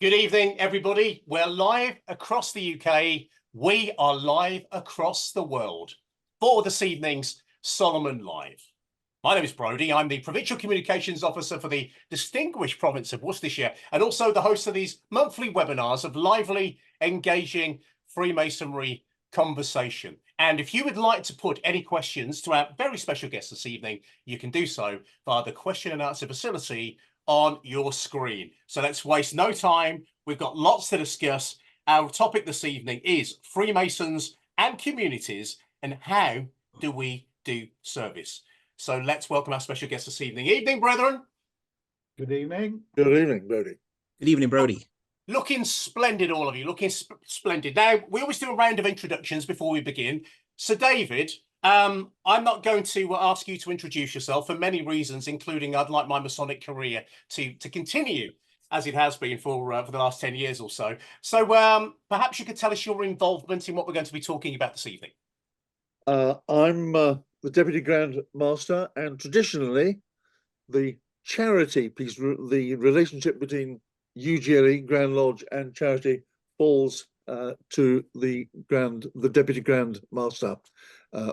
Good evening, everybody. We're live across the UK. We are live across the world for this evening's Solomon Live. My name is Brodie. I'm the Provincial Communications Officer for the distinguished province of Worcestershire and also the host of these monthly webinars of lively, engaging Freemasonry conversation. And if you would like to put any questions to our very special guest this evening, you can do so via the question and answer facility on your screen. So let's waste no time. We've got lots to discuss. Our topic this evening is Freemasons and communities and how do we do service. So let's welcome our special guest this evening. Evening, brethren. Good evening. Good evening, Brodie. Good evening, Brodie. Looking splendid, all of you. Looking splendid. Now, we always do a round of introductions before we begin. So, David, I'm not going to ask you to introduce yourself for many reasons, including I'd like my Masonic career to continue as it has been for the last 10 years or so. So perhaps you could tell us your involvement in what we're going to be talking about this evening. I'm the Deputy Grand Master, and traditionally the charity piece, the relationship between UGLE, Grand Lodge and charity falls to the Deputy Grand Master,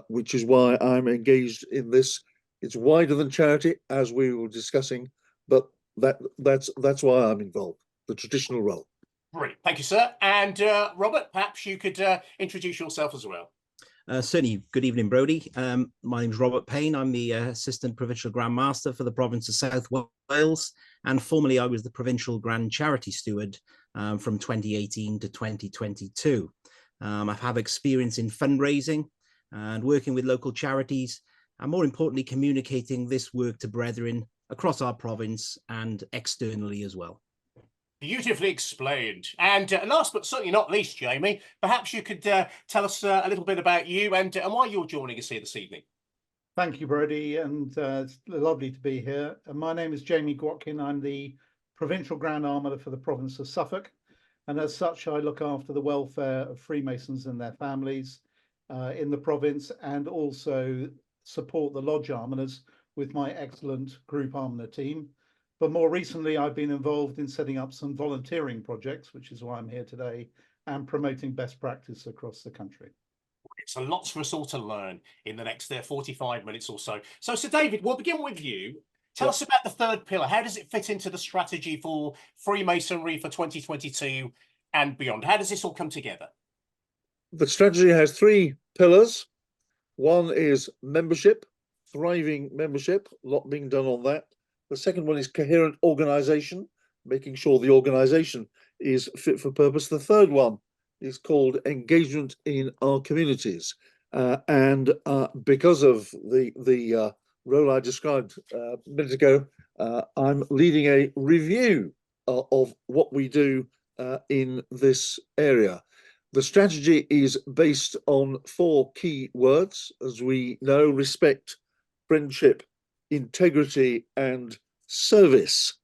which is why I'm engaged in this. It's wider than charity, as we were discussing, but that's why I'm involved, the traditional role. Brilliant. Thank you, sir. And Robert, perhaps you could introduce yourself as well. Certainly. Good evening, Brodie. My name is Robert Payne. I'm the Assistant Provincial Grand Master for the province of South Wales, and formerly I was the Provincial Grand Charity Steward from 2018 to 2022. I have experience in fundraising and working with local charities, and more importantly, communicating this work to brethren across our province and externally as well. Beautifully explained. And last but certainly not least, Jamie, perhaps you could tell us a little bit about you and why you're joining us here this evening. Thank you, Brodie, and it's lovely to be here. My name is Jamie Gwatkin. I'm the Provincial Grand Armourer for the province of Suffolk, and as such, I look after the welfare of Freemasons and their families in the province, and also support the Lodge Armourers with my excellent Group Armourer team. But more recently, I've been involved in setting up some volunteering projects, which is why I'm here today, and promoting best practice across the country. So lots for us all to learn in the next 45 minutes or so. So, Sir David, we'll begin with you. Tell us about the third pillar. How does it fit into the strategy for Freemasonry for 2022 and beyond? How does this all come together? The strategy has three pillars. One is membership, thriving membership, a lot being done on that. The second one is coherent organisation, making sure the organisation is fit for purpose. The third one is called engagement in our communities. And because of the role I described a minute ago, I'm leading a review of what we do in this area. The strategy is based on four key words, as we know: respect, friendship, integrity and service.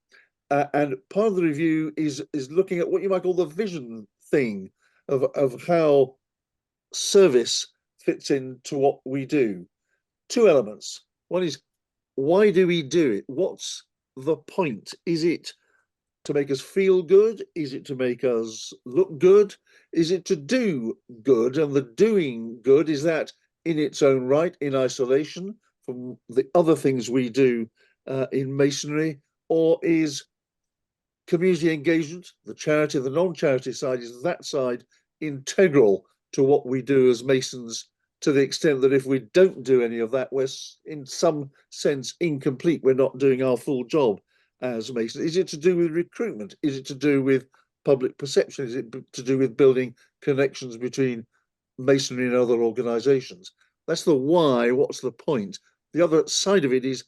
And part of the review is looking at what you might call the vision thing of how service fits into what we do. Two elements. One is, why do we do it? What's the point? Is it to make us feel good? Is it to make us look good? Is it to do good? And the doing good, is that in its own right, in isolation from the other things we do in Masonry? Or is community engagement, the charity, the non-charity side, is that side integral to what we do as Masons, to the extent that if we don't do any of that, we're in some sense incomplete, we're not doing our full job as Masons? Is it to do with recruitment? Is it to do with public perception? Is it to do with building connections between Masonry and other organizations? That's the why. What's the point? The other side of it is,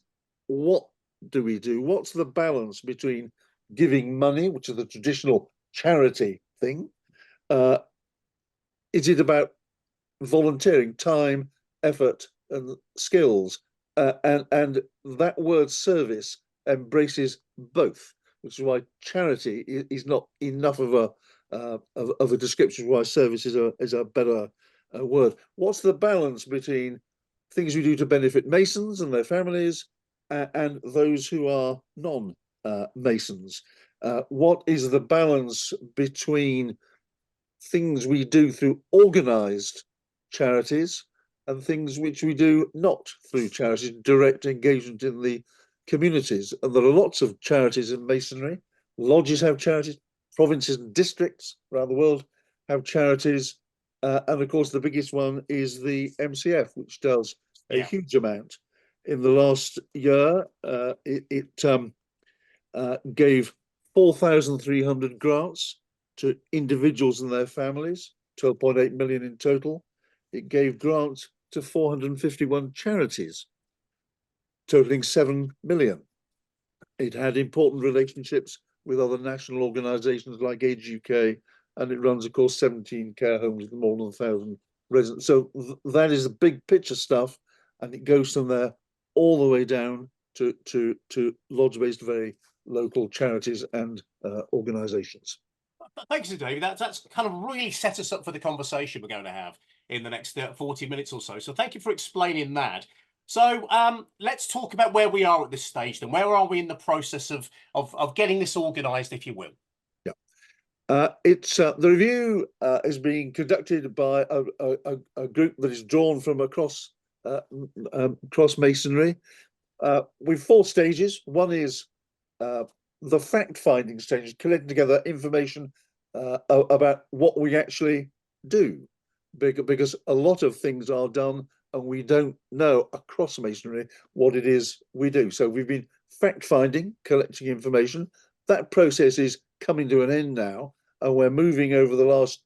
what do we do? What's the balance between giving money, which is the traditional charity thing? Is it about volunteering, time, effort, and skills? And that word service embraces both, which is why charity is not enough of a description. Why service is a better word. What's the balance between things we do to benefit Masons and their families and those who are non-Masons? What is the balance between things we do through organised charities and things which we do not through charities, direct engagement in the communities? And there are lots of charities in Masonry. Lodges have charities, provinces and districts around the world have charities. And of course, the biggest one is the MCF, which does a huge amount. In the last year, it gave 4,300 grants to individuals and their families, 12.8 million in total. It gave grants to 451 charities, totaling 7 million. It had important relationships with other national organisations like Age UK, and it runs, of course, 17 care homes with more than 1,000 residents. So that is the big picture stuff, and it goes from there all the way down to lodge-based, very local charities and organisations. Thanks, David. That's kind of really set us up for the conversation we're going to have in the next 40 minutes or so. So thank you for explaining that. So let's talk about where we are at this stage then. Where are we in the process of getting this organised, if you will? Yeah. It's the review is being conducted by a group that is drawn from across Masonry. We've 4 stages. One is the fact-finding stage, collecting together information about what we actually do, because a lot of things are done and we don't know across Masonry what it is we do. So we've been fact-finding, collecting information. That process is coming to an end now, and we're moving over the last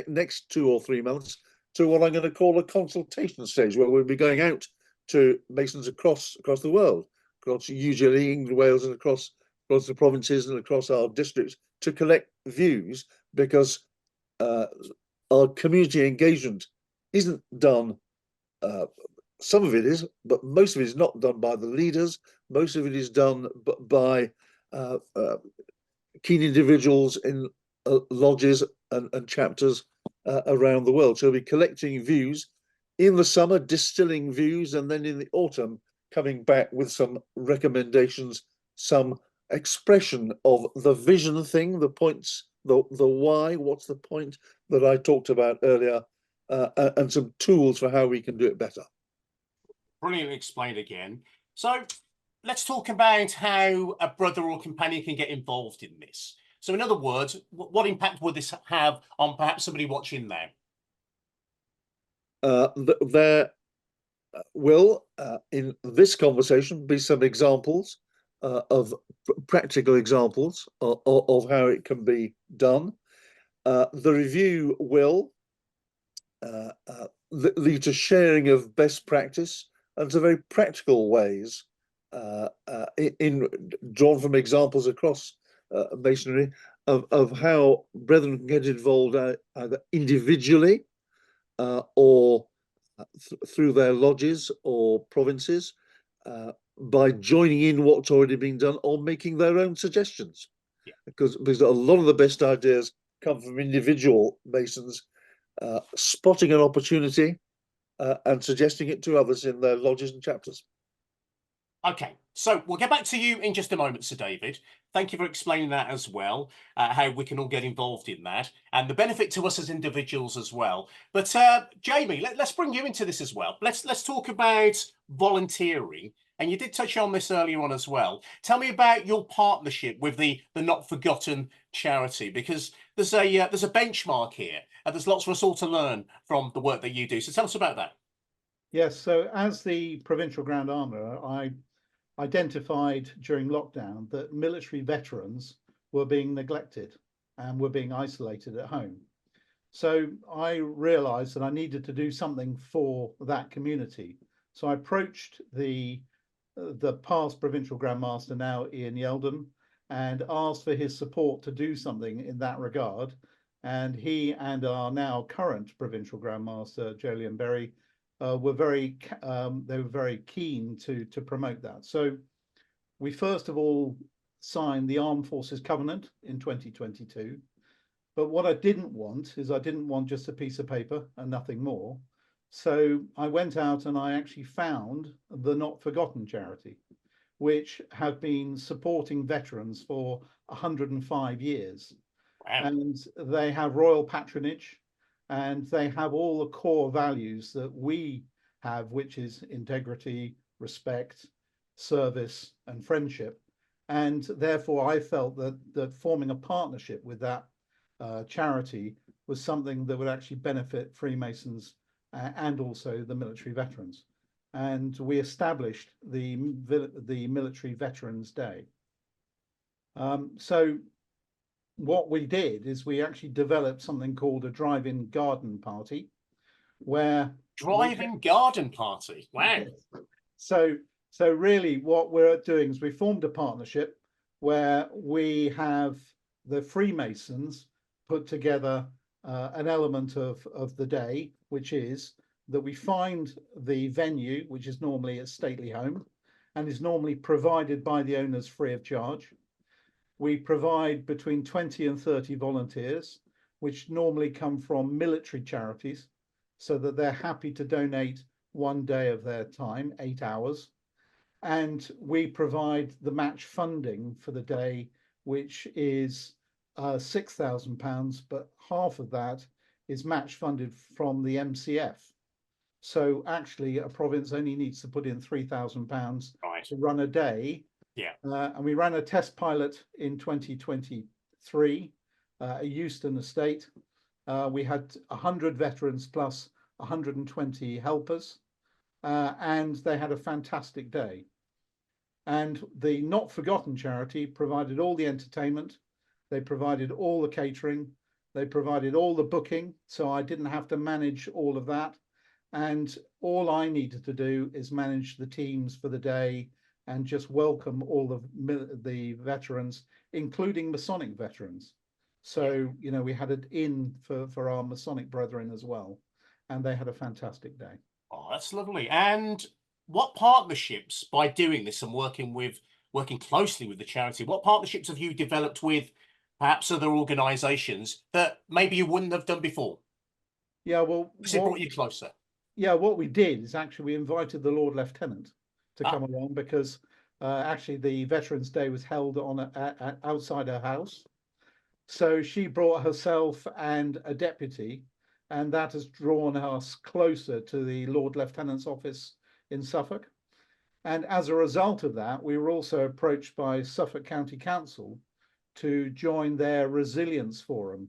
next 2 or 3 months to what I'm going to call a consultation stage, where we'll be going out to Masons across the world, across usually England, Wales, and across the provinces and across our districts to collect views, because our community engagement isn't done. Some of it is, but most of it is not done by the leaders. Most of it is done by keen individuals in lodges and chapters around the world. So we'll be collecting views in the summer, distilling views, and then in the autumn coming back with some recommendations, some expression of the vision thing, the points, the why, what's the point that I talked about earlier, and some tools for how we can do it better. Brilliantly explained again. So let's talk about how a brother or companion can get involved in this. So in other words, what impact would this have on perhaps somebody watching now? There will, in this conversation, be some examples of practical examples of how it can be done. The review will lead to sharing of best practice and to very practical ways drawn from examples across Masonry of how brethren can get involved either individually or through their lodges or provinces, by joining in what's already been done or making their own suggestions. Yeah. Because a lot of the best ideas come from individual Masons spotting an opportunity and suggesting it to others in their lodges and chapters. Okay, so we'll get back to you in just a moment, Sir David. Thank you for explaining that as well, how we can all get involved in that and the benefit to us as individuals as well. But Jamie, let's bring you into this as well. Let's talk about volunteering. And you did touch on this earlier on as well. Tell me about your partnership with the Not Forgotten charity, because there's a benchmark here, and there's lots for us all to learn from the work that you do. So tell us about that. Yes, so as the Provincial Grand Armourer, I identified during lockdown that military veterans were being neglected and were being isolated at home. So I realised that I needed to do something for that community. So I approached the past Provincial Grand Master, now Ian Yeldon, and asked for his support to do something in that regard. And he and our now current Provincial Grand Master, Jolyon Berry, were very keen to promote that. So we first of all signed the Armed Forces Covenant in 2022. But what I didn't want just a piece of paper and nothing more. So I went out and I actually found the Not Forgotten charity, which have been supporting veterans for 105 years. Wow. And they have royal patronage, and they have all the core values that we have, which is integrity, respect, service, and friendship. And therefore, I felt that forming a partnership with that charity was something that would actually benefit Freemasons and also the military veterans. And we established the Military Veterans Day. So what we did is we actually developed something called a drive-in garden party, where Drive-in garden party. Wow. So really what we're doing is we formed a partnership where we have the Freemasons put together an element of the day, which is that we find the venue, which is normally a stately home and is normally provided by the owners free of charge. We provide between 20 and 30 volunteers, which normally come from military charities, so that they're happy to donate one day of their time, 8 hours. And we provide the match funding for the day, which is £6,000, but half of that is match funded from the MCF. So actually a province only needs to put in £3,000 Right. to run a day. Yeah. And we ran a test pilot in 2023 at Euston Estate. We had 100 veterans plus 120 helpers, and they had a fantastic day. And the Not Forgotten charity provided all the entertainment, they provided all the catering, they provided all the booking, so I didn't have to manage all of that. And all I needed to do is manage the teams for the day and just welcome all the veterans, including Masonic veterans. So, you know, we had it in for our Masonic brethren as well, and they had a fantastic day. Oh, that's lovely. And what partnerships, by doing this and working closely with the charity, what partnerships have you developed with perhaps other organisations that maybe you wouldn't have done before? Yeah, well, Because it brought you closer. Yeah, what we did is actually we invited the Lord Lieutenant to come along, because actually the Veterans Day was held on outside her house. So she brought herself and a deputy, and that has drawn us closer to the Lord Lieutenant's office in Suffolk. And as a result of that, we were also approached by Suffolk County Council to join their Resilience Forum.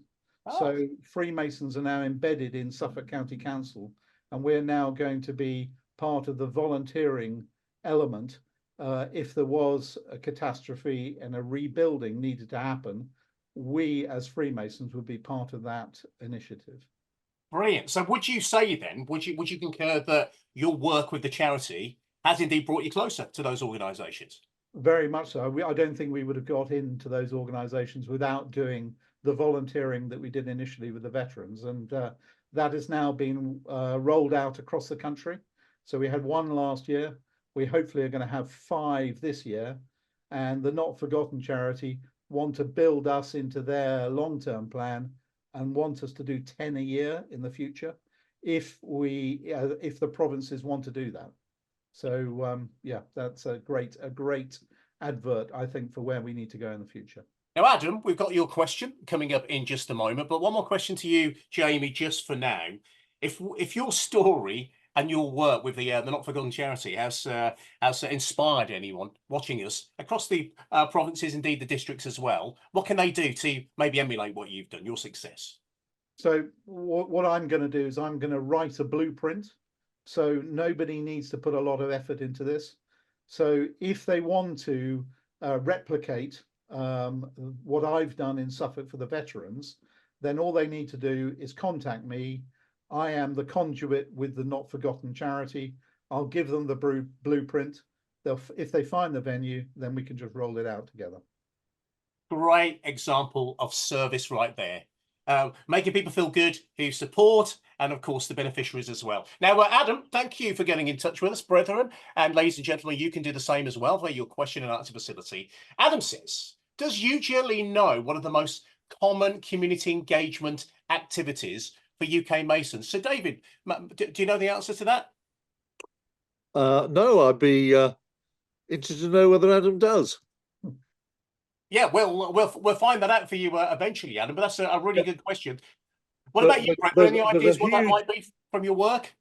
So Freemasons are now embedded in Suffolk County Council, and we're now going to be part of the volunteering element. If there was a catastrophe and a rebuilding needed to happen, we as Freemasons would be part of that initiative. Brilliant. So would you say then, would you concur that your work with the charity has indeed brought you closer to those organisations? Very much so. I don't think we would have got into those organisations without doing the volunteering that we did initially with the veterans. And that has now been rolled out across the country. So we had one last year. We hopefully are going to have 5 this year. And the Not Forgotten charity want to build us into their long-term plan and want us to do 10 a year in the future if the provinces want to do that. So yeah, that's a great advert, I think, for where we need to go in the future. Now, Adam, we've got your question coming up in just a moment, but one more question to you, Jamie, just for now. If your story and your work with the Not Forgotten charity has inspired anyone watching us across the provinces, indeed the districts as well, what can they do to maybe emulate what you've done, your success? So what I'm going to do is I'm going to write a blueprint. So nobody needs to put a lot of effort into this. So if they want to replicate what I've done in Suffolk for the veterans, then all they need to do is contact me. I am the conduit with the Not Forgotten charity. I'll give them the blueprint. If they find the venue, then we can just roll it out together. Great example of service right there. Making people feel good who support, and of course the beneficiaries as well. Now, Adam, thank you for getting in touch with us, brethren, and ladies and gentlemen, you can do the same as well via your question and answer facility. Adam says, does UGLE know one of the most common community engagement activities for UK Masons? So David, do you know the answer to that? No, I'd be Interested to know whether Adam does. Yeah, we'll find that out for you eventually, Adam. But that's a really good question. What But- about you, but Brett? Any there's a ideas what that huge- might be from your work?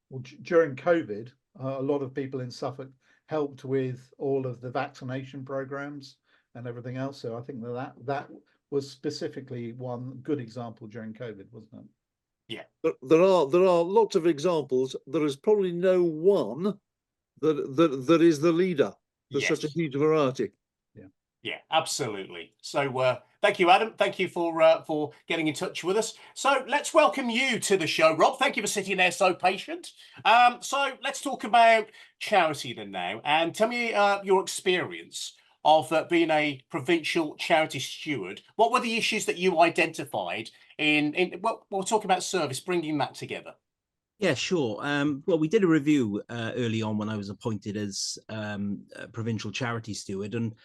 Well, during COVID, a lot of people in Suffolk helped with all of the vaccination programs and everything else. So I think that was specifically one good example during COVID, wasn't it? There are lots of examples. There is probably no one that is the leader. There's such a Yes. huge variety. Yeah, absolutely. So thank you, Adam. Thank you for getting in touch with us. So let's welcome you to the show, Rob. Thank you for sitting there so patient. So let's talk about charity then now, and tell me your experience of being a provincial charity steward. What were the issues that you identified in well, we'll talk about service, bringing that together. Yeah, sure. Well, we did a review early on when I was appointed as a provincial charity steward, and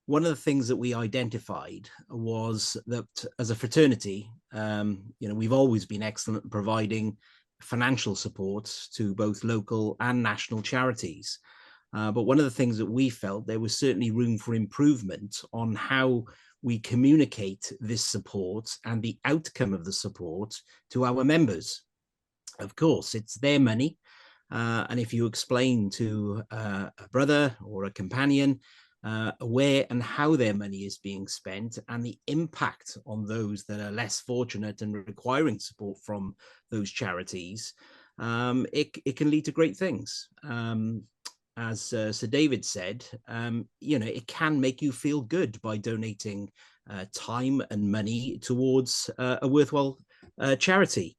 one of the things that we identified was that as a fraternity, we've always been excellent at providing financial support to both local and national charities. But one of the things that we felt there was certainly room for improvement on how we communicate this support and the outcome of the support to our members. Of course, it's their money. And if you explain to a brother or a companion where and how their money is being spent and the impact on those that are less fortunate and requiring support from those charities, it can lead to great things. As Sir David said, it can make you feel good by donating time and money towards a worthwhile charity.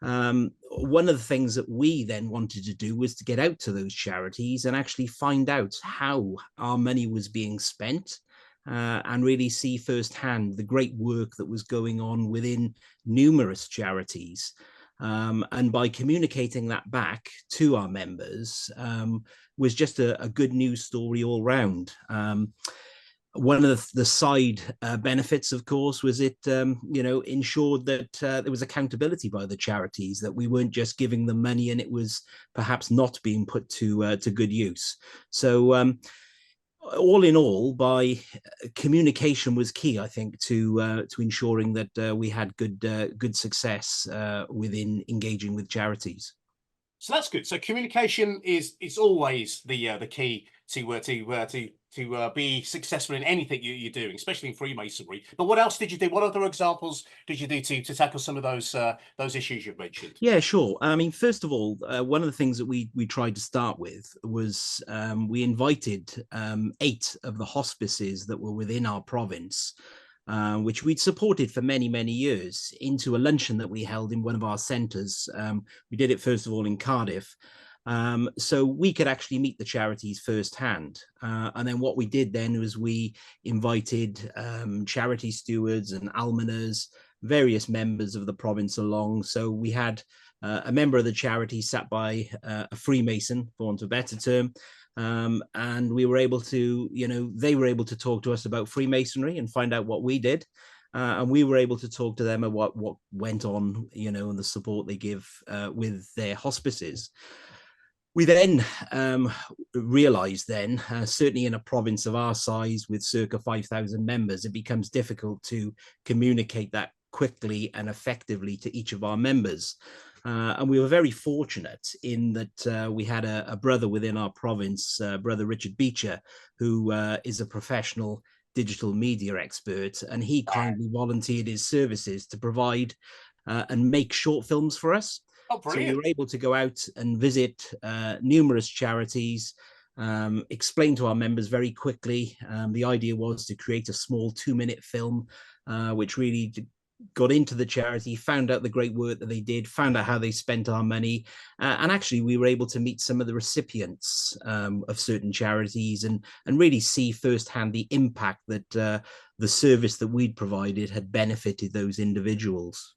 One of the things that we then wanted to do was to get out to those charities and actually find out how our money was being spent and really see firsthand the great work that was going on within numerous charities. And by communicating that back to our members was just a good news story all round. One of the side benefits, of course, was it, ensured that there was accountability by the charities, that we weren't just giving them money and it was perhaps not being put to good use. So all in all, by communication was key, I think, to ensuring that we had good success within engaging with charities. So that's good. So communication is always the key to be successful in anything you're doing, especially in Freemasonry. But what else did you do? What other examples did you do to tackle some of those issues you've mentioned? Yeah, sure. I mean, first of all, one of the things that we tried to start with was we invited 8 of the hospices that were within our province, which we'd supported for many, many years, into a luncheon that we held in one of our centres. We did it, first of all, in Cardiff. So we could actually meet the charities firsthand. And then what we did then was we invited charity stewards and almoners, various members of the province along. So we had a member of the charity sat by a Freemason, for want of a better term. And we were able to, they were able to talk to us about Freemasonry and find out what we did. And we were able to talk to them about what went on, and the support they give with their hospices. We then realized then, certainly in a province of our size with circa 5,000 members, it becomes difficult to communicate that quickly and effectively to each of our members. And we were very fortunate in that we had a brother within our province, Brother Richard Beecher, who is a professional digital media expert, and he kindly volunteered his services to provide and make short films for us. Oh, brilliant. So we were able to go out and visit numerous charities, explain to our members very quickly. The idea was to create a small 2-minute film, which really got into the charity, found out the great work that they did, found out how they spent our money. And actually, we were able to meet some of the recipients of certain charities and really see firsthand the impact that the service that we'd provided had benefited those individuals.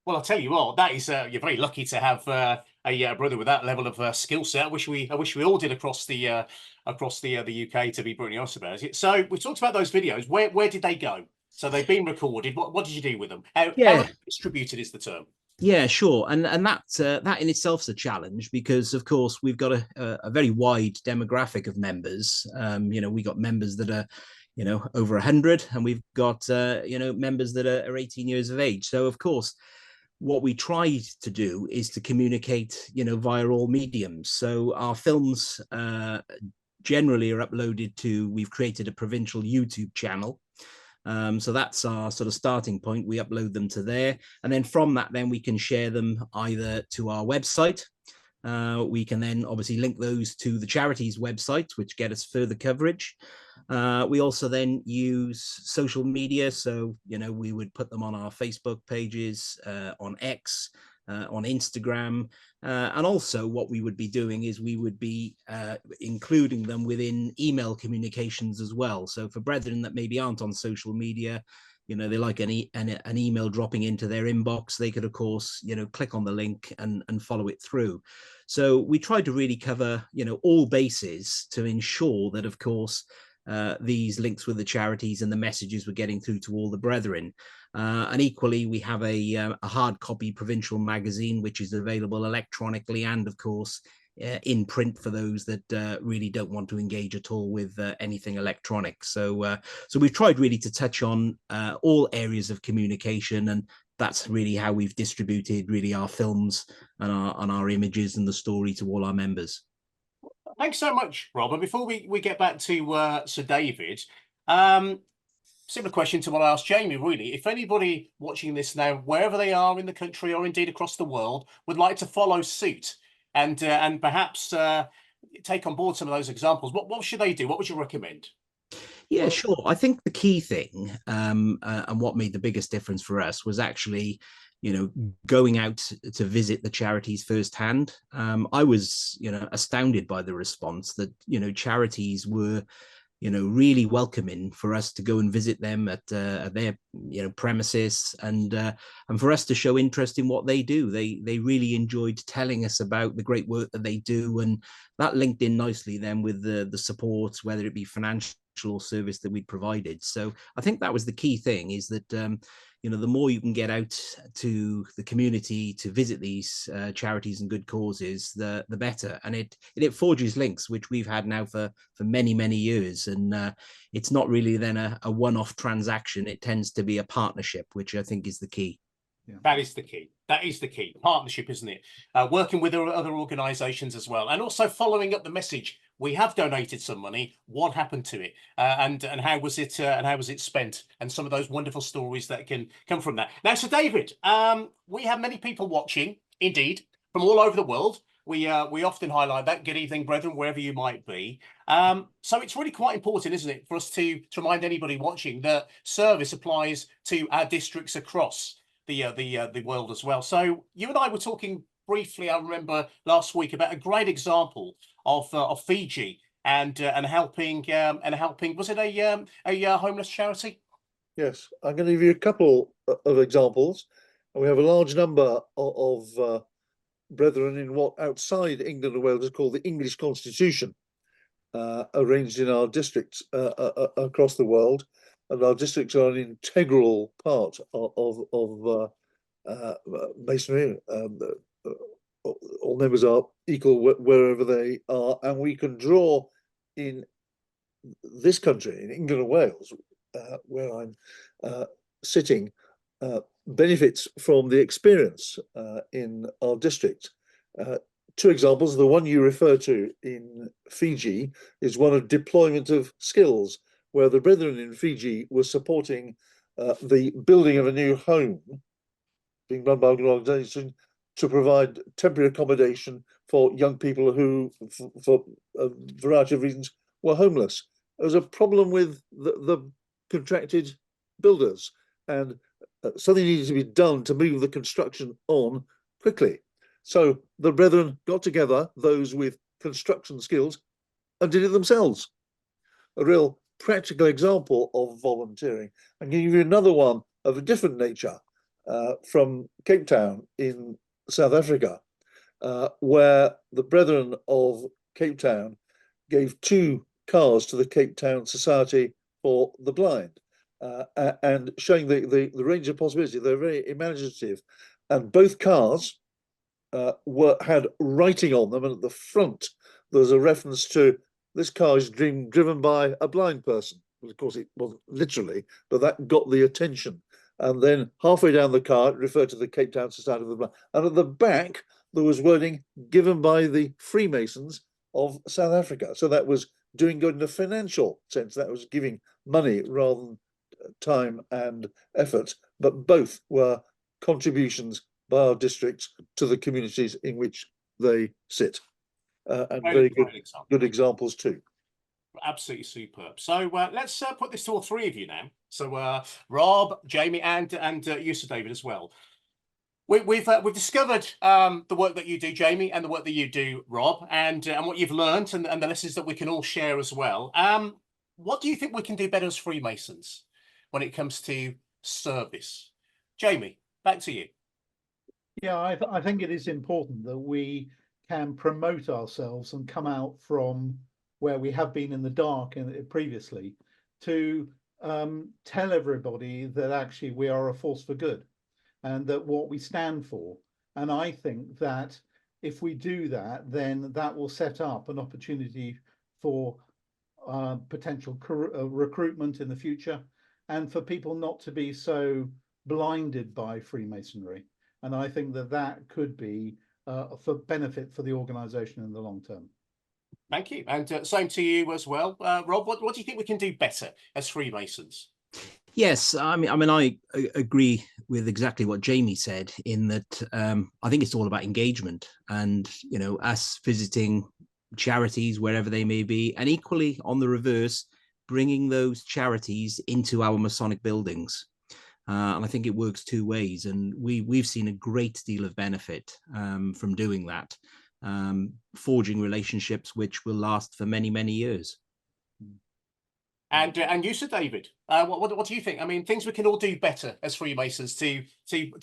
Well, I'll tell you what, that is you're very lucky to have a brother with that level of skill set. I wish we all did across the UK, to be brutally honest about it. So we talked about those videos. Where did they go? So they've been recorded. What did you do with them? How distributed is the term? Yeah, sure, and that in itself is a challenge because, of course, we've got a very wide demographic of members. We got members that are, over 100, and we've got members that are 18 years of age. So, of course, what we try to do is to communicate, via all mediums. So our films generally are uploaded to. We've created a provincial YouTube channel. So that's our sort of starting point. We upload them to there. And then from that, then we can share them either to our website. We can then obviously link those to the charity's website, which get us further coverage. We also then use social media. So, we would put them on our Facebook pages, on X, on Instagram. And also what we would be doing is we would be including them within email communications as well. So for brethren that maybe aren't on social media, they like an email dropping into their inbox, they could, of course, click on the link and follow it through. So we try to really cover, all bases to ensure that, of course, these links with the charities and the messages we're getting through to all the brethren. And equally, we have a hard copy provincial magazine, which is available electronically and, of course, in print for those that really don't want to engage at all with anything electronic. So we've tried really to touch on all areas of communication, and that's really how we've distributed really our films and our images and the story to all our members. Thanks so much, Rob. And before we get back to Sir David, similar question to what I asked Jamie, really. If anybody watching this now, wherever they are in the country or indeed across the world, would like to follow suit and perhaps take on board some of those examples, what should they do? What would you recommend? Yeah, sure. I think the key thing and what made the biggest difference for us was actually, going out to visit the charities firsthand. I was, astounded by the response that, charities were, really welcoming for us to go and visit them at their, premises and for us to show interest in what they do. They really enjoyed telling us about the great work that they do, and that linked in nicely then with the support, whether it be financial or service that we provided. So I think that was the key thing, is that the more you can get out to the community to visit these charities and good causes, the better. And it forges links, which we've had now for many years. And it's not really then a one-off transaction. It tends to be a partnership, which I think is the key. Yeah. That is the key. That is the key. Partnership, isn't it? Working with other organisations as well, and also following up the message. We have donated some money. What happened to it, and how was it spent? And some of those wonderful stories that can come from that. Now, so David, we have many people watching, indeed, from all over the world. We often highlight that. Good evening, brethren, wherever you might be. So it's really quite important, isn't it, for us to remind anybody watching that service applies to our districts across the world as well. So you and I were talking briefly, I remember last week, about a great example of Fiji and helping. Was it a homeless charity? Yes, I'm going to give you a couple of examples. And we have a large number of brethren in what outside England and Wales is called the English Constitution, arranged in our districts across the world. And our districts are an integral part of Masonry. All members are equal wherever they are, and we can draw in this country, in England and Wales, where I'm sitting, benefits from the experience in our district. Two examples. The one you refer to in Fiji is one of deployment of skills, where the brethren in Fiji were supporting the building of a new home being run by an organisation to provide temporary accommodation for young people who, for a variety of reasons, were homeless. There was a problem with the contracted builders, and something needed to be done to move the construction on quickly. So the brethren got together, those with construction skills, and did it themselves. A real practical example of volunteering. I'm going to give you another one of a different nature from Cape Town in South Africa, where the brethren of Cape Town gave 2 cars to the Cape Town Society for the Blind, and showing the range of possibilities. They're very imaginative. and both cars had writing on them, and at the front there was a reference to this car is driven by a blind person. Well, of course, it wasn't literally, but that got the attention. And then halfway down the car, it referred to the Cape Town Society of the Blind. And at the back, there was wording given by the Freemasons of South Africa. So that was doing good in a financial sense. That was giving money rather than time and effort. But both were contributions by our districts to the communities in which they sit. And very good examples too. Absolutely superb. So let's put this to all three of you now. So Rob, Jamie, and you, Sir David, as well. We've discovered the work that you do, Jamie, and the work that you do, Rob, and what you've learned, and the lessons that we can all share as well. What do you think we can do better as Freemasons when it comes to service? Jamie, back to you. Yeah, I think it is important that we can promote ourselves and come out from where we have been in the dark previously to tell everybody that actually we are a force for good and that what we stand for. And I think that if we do that, then that will set up an opportunity for potential recruitment in the future, and for people not to be so blinded by Freemasonry. And I think that that could be for benefit for the organisation in the long term. Thank you, and same to you as well, Rob. What do you think we can do better as Freemasons? Yes, I mean, I agree with exactly what Jamie said, in that I think it's all about engagement, and us visiting charities wherever they may be, and equally on the reverse, bringing those charities into our Masonic buildings. And I think it works two ways, and we've seen a great deal of benefit from doing that, forging relationships which will last for many, many years. And you, Sir David, what do you think? I mean, things we can all do better as Freemasons to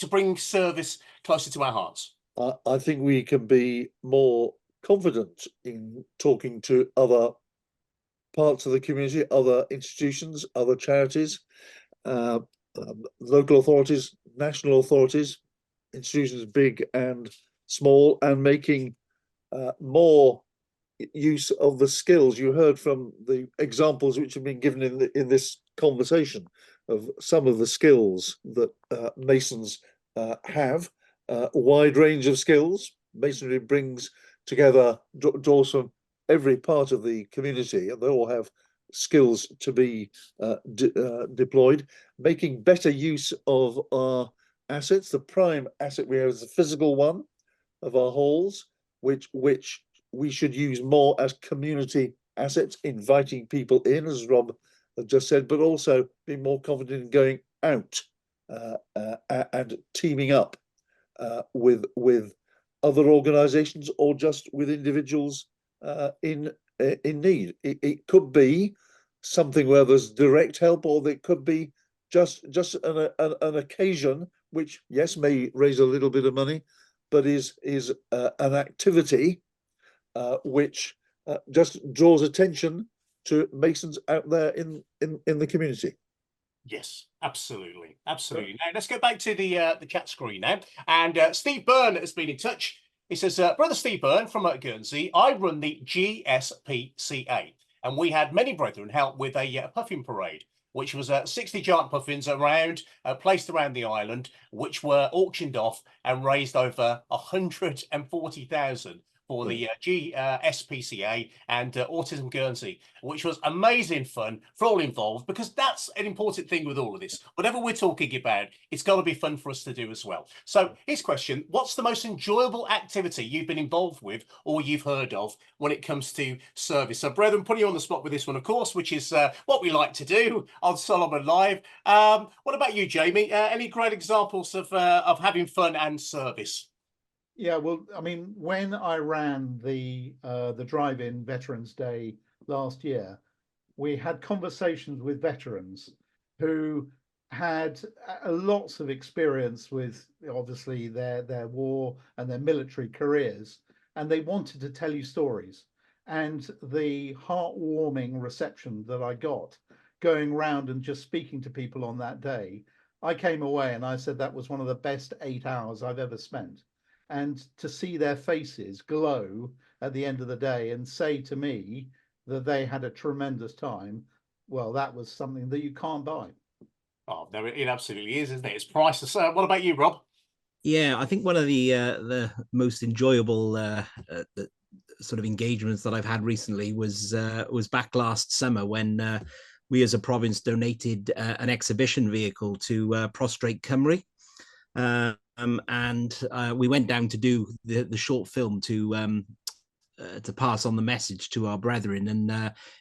bring service closer to our hearts. I think we can be more confident in talking to other parts of the community, other institutions, other charities, local authorities, national authorities, institutions big and small, and making more use of the skills. You heard from the examples which have been given in this conversation of some of the skills that Masons have, a wide range of skills. Masonry brings together, draws from every part of the community, and they all have skills to be deployed, making better use of our assets. The prime asset we have is the physical one of our halls, which we should use more as community assets, inviting people in, as Rob just said, but also being more confident in going out and teaming up with other organizations or just with individuals in need. It could be something where there's direct help, or it could be just an occasion which, yes, may raise a little bit of money, but is an activity which just draws attention to Masons out there in the community. Yes, absolutely. Now let's go back to the chat screen now. And Steve Byrne has been in touch. He says, Brother Steve Byrne from Guernsey, I run the GSPCA, and we had many brethren help with a puffin parade, which was 60 giant puffins placed around the island, which were auctioned off and raised over 140,000 for the GSPCA and Autism Guernsey, which was amazing fun for all involved, because that's an important thing with all of this. Whatever we're talking about, it's got to be fun for us to do as well. So his question, what's the most enjoyable activity you've been involved with or you've heard of when it comes to service? So brethren, putting you on the spot with this one, of course, which is what we like to do on Solomon Live. What about you, Jamie? Any great examples of having fun and service? Yeah, well, I mean, when I ran the drive-in Veterans Day last year, we had conversations with veterans who had lots of experience with, obviously, their war and their military careers, and they wanted to tell you stories. And the heartwarming reception that I got going around and just speaking to people on that day I came away and I said that was one of the best 8 hours I've ever spent. And to see their faces glow at the end of the day and say to me that they had a tremendous time, well, that was something that you can't buy. Oh, no, it absolutely is, isn't it? It's priceless. What about you, Rob? Yeah, I think one of the most enjoyable sort of engagements that I've had recently was back last summer when we as a province donated an exhibition vehicle to Prostrate Cymru. And we went down to do the short film to pass on the message to our brethren. And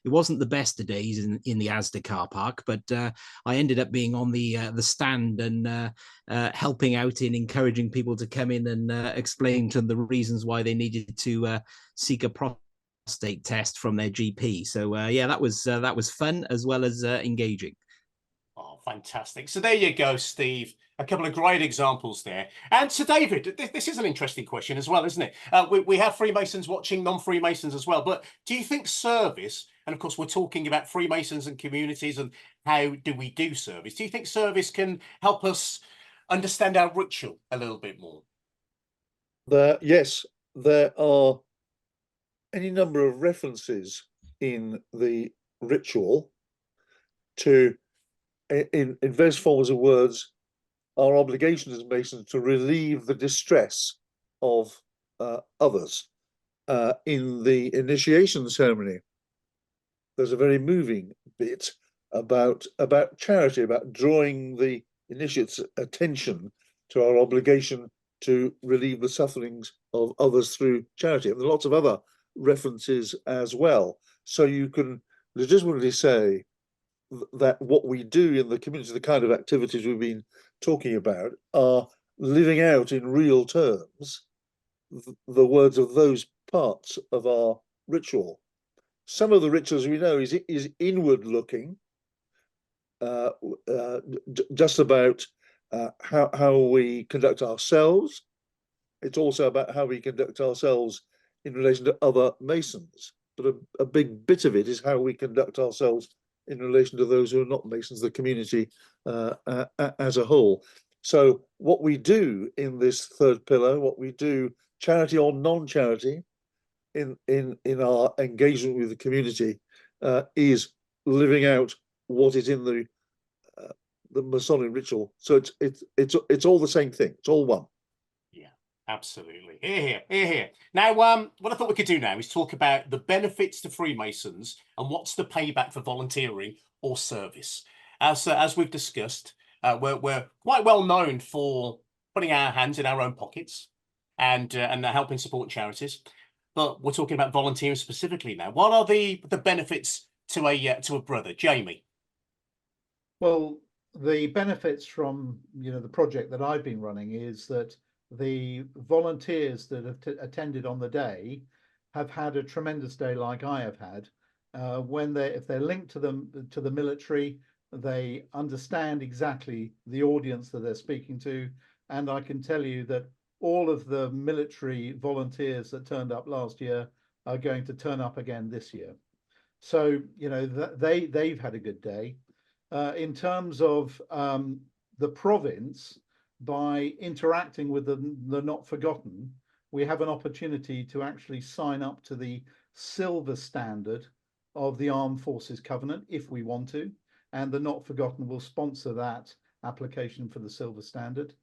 it wasn't the best of days in the Asda car park, but I ended up being on the stand and helping out in encouraging people to come in and explain to them the reasons why they needed to seek a prostate test from their GP. So yeah, that was fun as well as engaging. Oh, fantastic. So there you go, Steve. A couple of great examples there. And so, David, this is an interesting question as well, isn't it? We have Freemasons watching non-Freemasons as well. But do you think service, and of course, we're talking about Freemasons and communities and how do we do service? Do you think service can help us understand our ritual a little bit more? Yes, there are any number of references in the ritual to, in various forms of words, our obligation as Masons to relieve the distress of others. In the initiation ceremony, there's a very moving bit about charity, about drawing the initiate's attention to our obligation to relieve the sufferings of others through charity. And there are lots of other references as well. So you can legitimately say that what we do in the community, the kind of activities we've been talking about, are living out in real terms the words of those parts of our ritual. Some of the rituals we know is inward looking, just about how we conduct ourselves. It's also about how we conduct ourselves in relation to other Masons. But a big bit of it is how we conduct ourselves in relation to those who are not Masons, the community as a whole. So what we do in this third pillar, what we do, charity or non-charity, in our engagement with the community, is living out what is in the Masonic ritual. So it's all the same thing. It's all one. Absolutely. Here. Now, what I thought we could do now is talk about the benefits to Freemasons and what's the payback for volunteering or service. As we've discussed, we're quite well known for putting our hands in our own pockets and helping support charities. But we're talking about volunteering specifically now. What are the benefits to a brother, Jamie? Well, the benefits from the project that I've been running is that the volunteers that have attended on the day have had a tremendous day, like I have had. If they're linked to the military, they understand exactly the audience that they're speaking to, and I can tell you that all of the military volunteers that turned up last year are going to turn up again this year. So they've had a good day. In terms of the province, by interacting with the Not Forgotten, we have an opportunity to actually sign up to the silver standard of the Armed Forces Covenant if we want to, and the Not Forgotten will sponsor that application for the silver standard.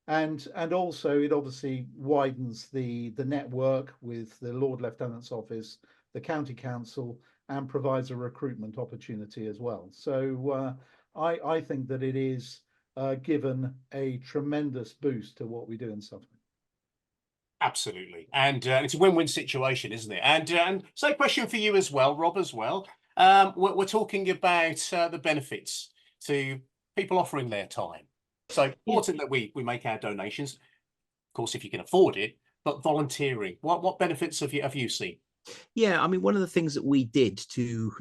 And also it obviously widens the network with the Lord Lieutenant's office, the county council, and provides a recruitment opportunity as well. So I think that it is given a tremendous boost to what we do in Suffolk. Absolutely, and it's a win-win situation, isn't it? And so, a question for you as well, Rob, as well. We're talking about the benefits to people offering their time. So important that we make our donations, of course, if you can afford it. But volunteering, what benefits have you seen? Yeah, I mean, one of the things that we did to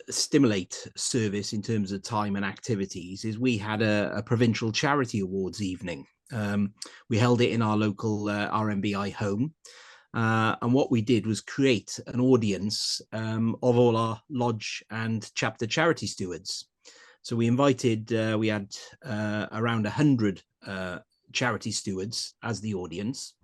stimulate service in terms of time and activities is we had a provincial charity awards evening. We held it in our local RMBI home. And what we did was create an audience of all our lodge and chapter charity stewards. So we invited, we had around 100 charity stewards as the audience.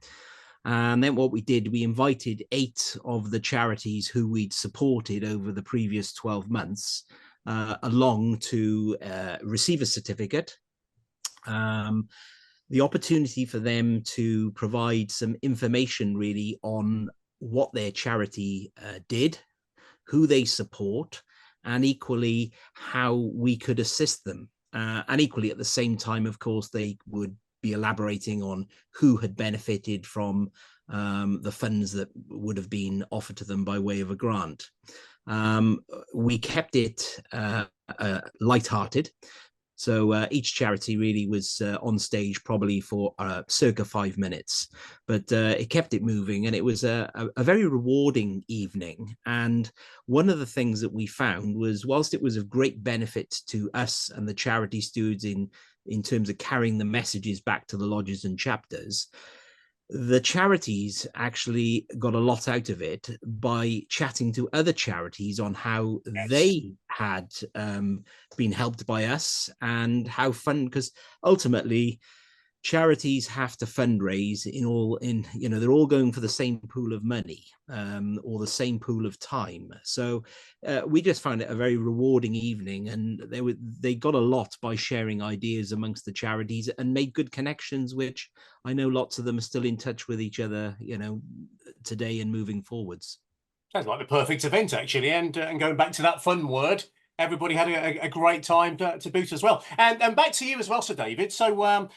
And then what we did, we invited 8 of the charities who we'd supported over the previous 12 months along to receive a certificate. The opportunity for them to provide some information really on what their charity did, who they support, and equally how we could assist them. And equally at the same time, of course, they would be elaborating on who had benefited from the funds that would have been offered to them by way of a grant. We kept it lighthearted. So each charity really was on stage probably for circa 5 minutes, but it kept it moving, and it was a very rewarding evening. And one of the things that we found was, whilst it was of great benefit to us and the charity stewards in terms of carrying the messages back to the lodges and chapters, the charities actually got a lot out of it by chatting to other charities on how they had been helped by us, and how fun, because ultimately charities have to fundraise they're all going for the same pool of money, or the same pool of time. So we just found it a very rewarding evening, and they got a lot by sharing ideas amongst the charities and made good connections, which I know lots of them are still in touch with each other, today and moving forwards. Sounds like the perfect event, actually. And going back to that fun word, everybody had a great time to boot as well. And back to you as well, Sir David. So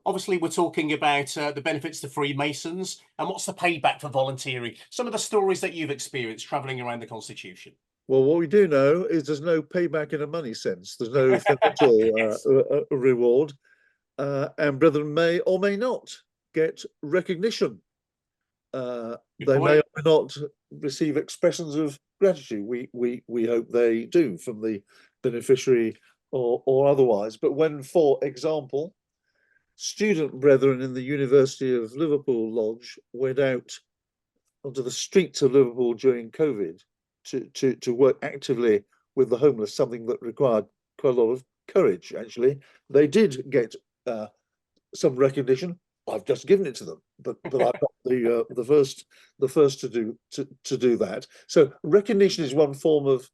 obviously we're talking about the benefits to Freemasons, and what's the payback for volunteering? Some of the stories that you've experienced travelling around the Constitution. Well, what we do know is there's no payback in a money sense. There's no financial Yes. reward, and brethren may or may not get recognition. They may or may not receive expressions of gratitude. We hope they do from the beneficiary or otherwise. But when, for example, student brethren in the University of Liverpool Lodge went out onto the streets of Liverpool during COVID to work actively with the homeless, something that required quite a lot of courage, actually, they did get some recognition. I've just given it to them, but I'm not the first to do that. So recognition is one form of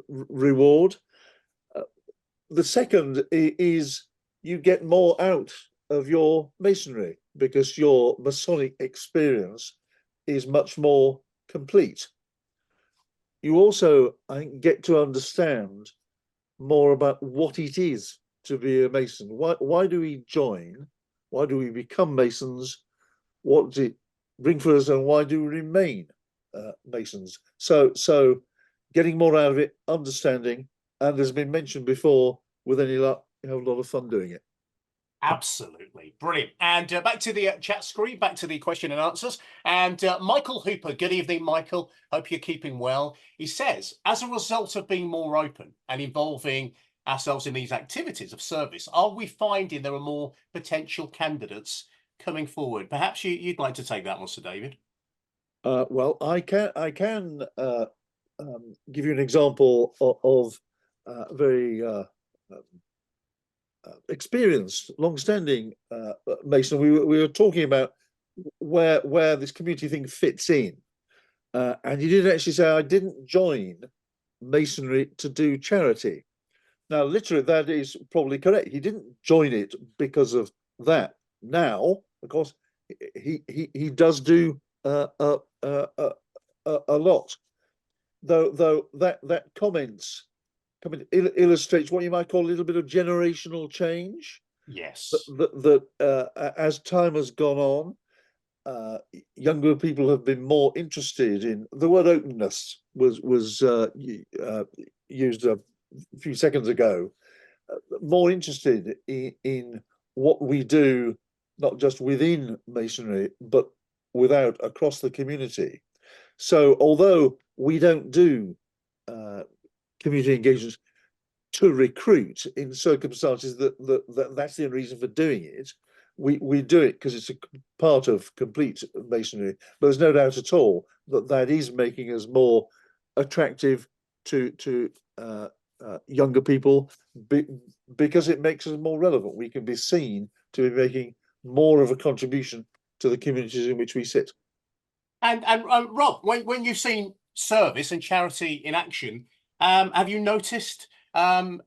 reward. The second is you get more out of your masonry because your Masonic experience is much more complete. You also, I think, get to understand more about what it is to be a Mason. Why do we join? Why do we become Masons? What does it bring for us, and why do we remain Masons? So getting more out of it, understanding, and as has been mentioned before, with any luck, you have a lot of fun doing it. Absolutely. Brilliant. And back to the chat screen, back to the question and answers. And Michael Hooper, good evening, Michael. Hope you're keeping well. He says, as a result of being more open and involving ourselves in these activities of service, are we finding there are more potential candidates coming forward? Perhaps you'd like to take that one, Sir David. Well, I can give you an example of very experienced, long-standing Mason. We were talking about where this community thing fits in, and you did actually say, I didn't join Masonry to do charity. Now, literally, that is probably correct. He didn't join it because of that. Now, of course, he does do a lot. Though that comment illustrates what you might call a little bit of generational change. Yes. That as time has gone on, younger people have been more interested in the word openness was used a few seconds ago, more interested in what we do, not just within Masonry, but across the community. So although we don't do community engagements to recruit in circumstances that's the reason for doing it, we do it because it's a part of complete Masonry. But there's no doubt at all that is making us more attractive to younger people, because it makes us more relevant. We can be seen to be making more of a contribution to the communities in which we sit. And Rob, when you've seen service and charity in action, have you noticed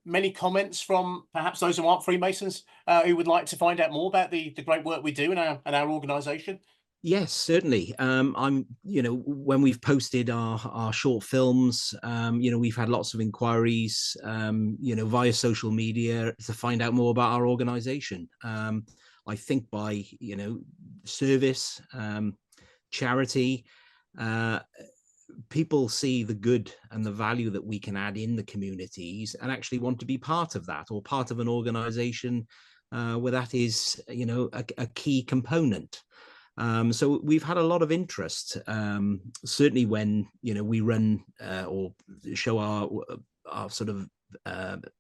many comments from perhaps those who aren't Freemasons who would like to find out more about the great work we do in our organisation? Yes, certainly. When we've posted our short films, we've had lots of inquiries, via social media to find out more about our organization. I think by, service, charity, people see the good and the value that we can add in the communities and actually want to be part of that, or part of an organization where that is, a key component. So we've had a lot of interest, certainly when, we run or show our sort of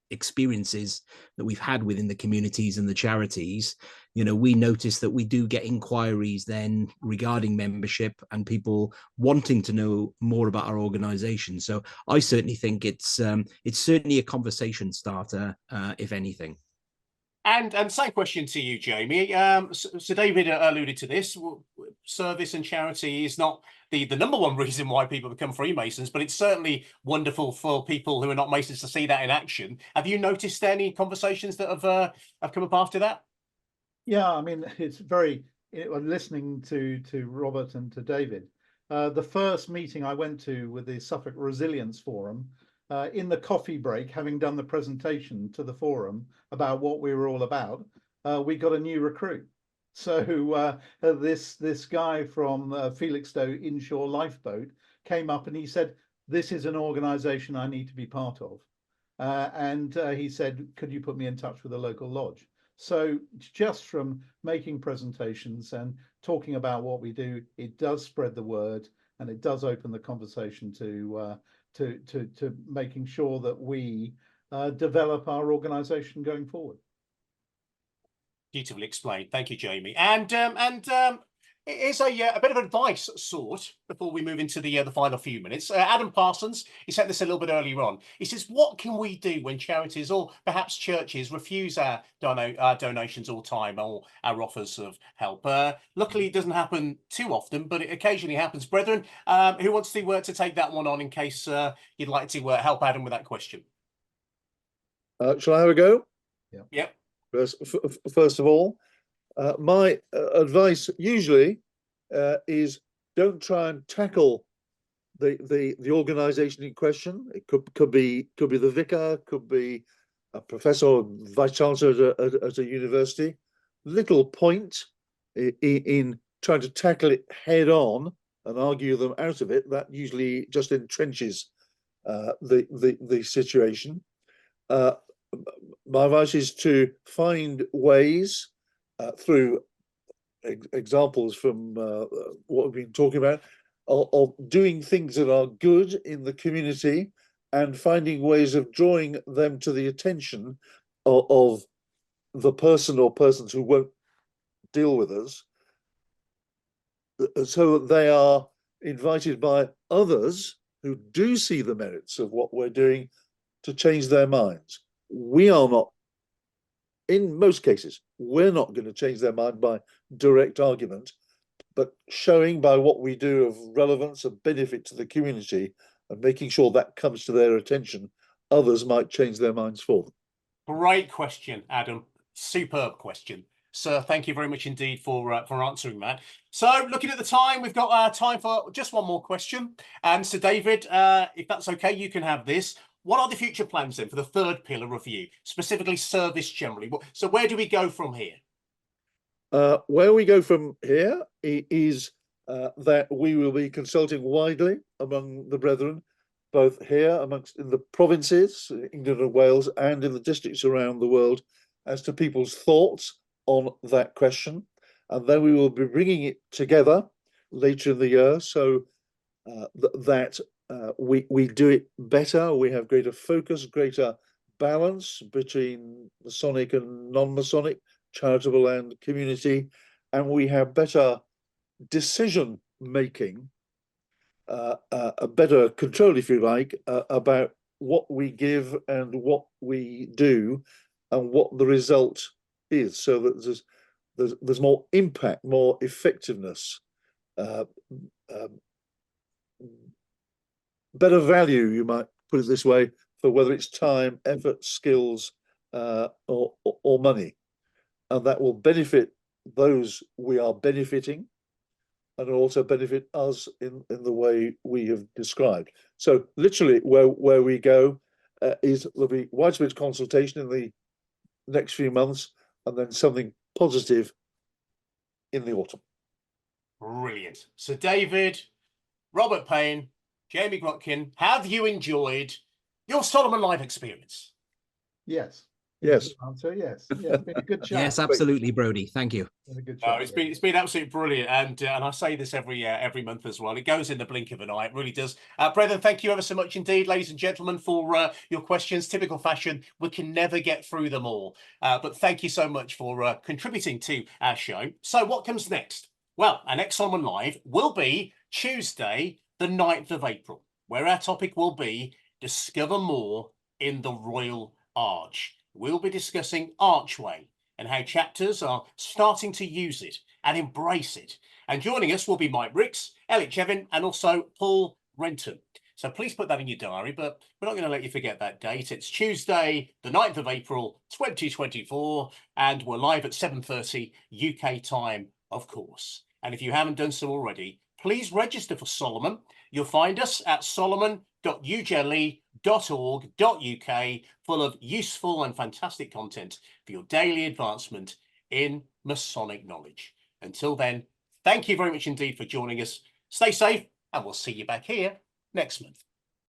experiences that we've had within the communities and the charities. We notice that we do get inquiries then regarding membership and people wanting to know more about our organization. So I certainly think it's certainly a conversation starter, if anything. And same question to you, Jamie. So David alluded to this. Service and charity is not the number one reason why people become Freemasons, but it's certainly wonderful for people who are not Masons to see that in action. Have you noticed any conversations that have come up after that? Yeah, I mean, it's listening to Robert and to David. The first meeting I went to with the Suffolk Resilience Forum, in the coffee break, having done the presentation to the forum about what we were all about, we got a new recruit. So this guy from Felixstowe Inshore Lifeboat came up and he said, "This is an organisation I need to be part of." And he said, "Could you put me in touch with a local lodge?" So just from making presentations and talking about what we do, it does spread the word, and it does open the conversation to making sure that we develop our organisation going forward. Beautifully explained. Thank you, Jamie. And here's a bit of advice sought before we move into the final few minutes. Adam Parsons, he sent this a little bit earlier on. He says, what can we do when charities or perhaps churches refuse our donations all time or our offers of help? Luckily, it doesn't happen too often, but it occasionally happens. Brethren, who wants to take that one on in case you'd like to help Adam with that question? Shall I have a go? Yeah. Yep. First of all, my advice usually is don't try and tackle the organisation in question. It could be the vicar, could be a professor or vice chancellor at a university. Little point in trying to tackle it head on and argue them out of it. That usually just entrenches the situation. My advice is to find ways through examples from what we've been talking about of doing things that are good in the community and finding ways of drawing them to the attention of the person or persons who won't deal with us, so that they are invited by others who do see the merits of what we're doing to change their minds. We are not, in most cases, we're not going to change their mind by direct argument, but showing by what we do of relevance and benefit to the community and making sure that comes to their attention, others might change their minds for them. Great question, Adam. Superb question. Sir, thank you very much indeed for answering that. So looking at the time, we've got time for just one more question. And so David, if that's okay, you can have this. What are the future plans then for the third pillar review, specifically service generally? So where do we go from here? Where we go from here is that we will be consulting widely among the brethren, both here in the provinces, England and Wales, and in the districts around the world, as to people's thoughts on that question. And then we will be bringing it together later in the year so that we do it better. We have greater focus, greater balance between Masonic and non-Masonic, charitable and community, and we have better decision making, a better control, if you like, about what we give and what we do and what the result is, so that there's more impact, more effectiveness, better value, you might put it this way, for whether it's time, effort, skills, or money. And that will benefit those we are benefiting, and also benefit us in the way we have described. So literally where we go is there'll be widespread consultation in the next few months, and then something positive in the autumn. Brilliant. So David, Robert Payne, Jamie Grotkin, have you enjoyed your Solomon Live experience? Yes. Yes. Answer yes. Yeah, it's been a good chat. Yes, absolutely, Brody. Thank you. It's been a good No, chat. it's been absolutely brilliant, and I say this every month as well. It goes in the blink of an eye. It really does. Brethren, thank you ever so much indeed, ladies and gentlemen, for your questions. Typical fashion, we can never get through them all, but thank you so much for contributing to our show. So, what comes next? Well, our next Solomon Live will be Tuesday, the 9th of April, where our topic will be Discover More in the Royal Arch. We'll be discussing Archway and how chapters are starting to use it and embrace it. And joining us will be Mike Ricks, Elliot Chevin, and also Paul Renton. So please put that in your diary, but we're not going to let you forget that date. It's Tuesday, the 9th of April, 2024, and we're live at 7:30 UK time, of course. And if you haven't done so already, please register for Solomon. You'll find us at solomon.ujle.org.uk, full of useful and fantastic content for your daily advancement in Masonic knowledge. Until then, thank you very much indeed for joining us. Stay safe, and we'll see you back here next month.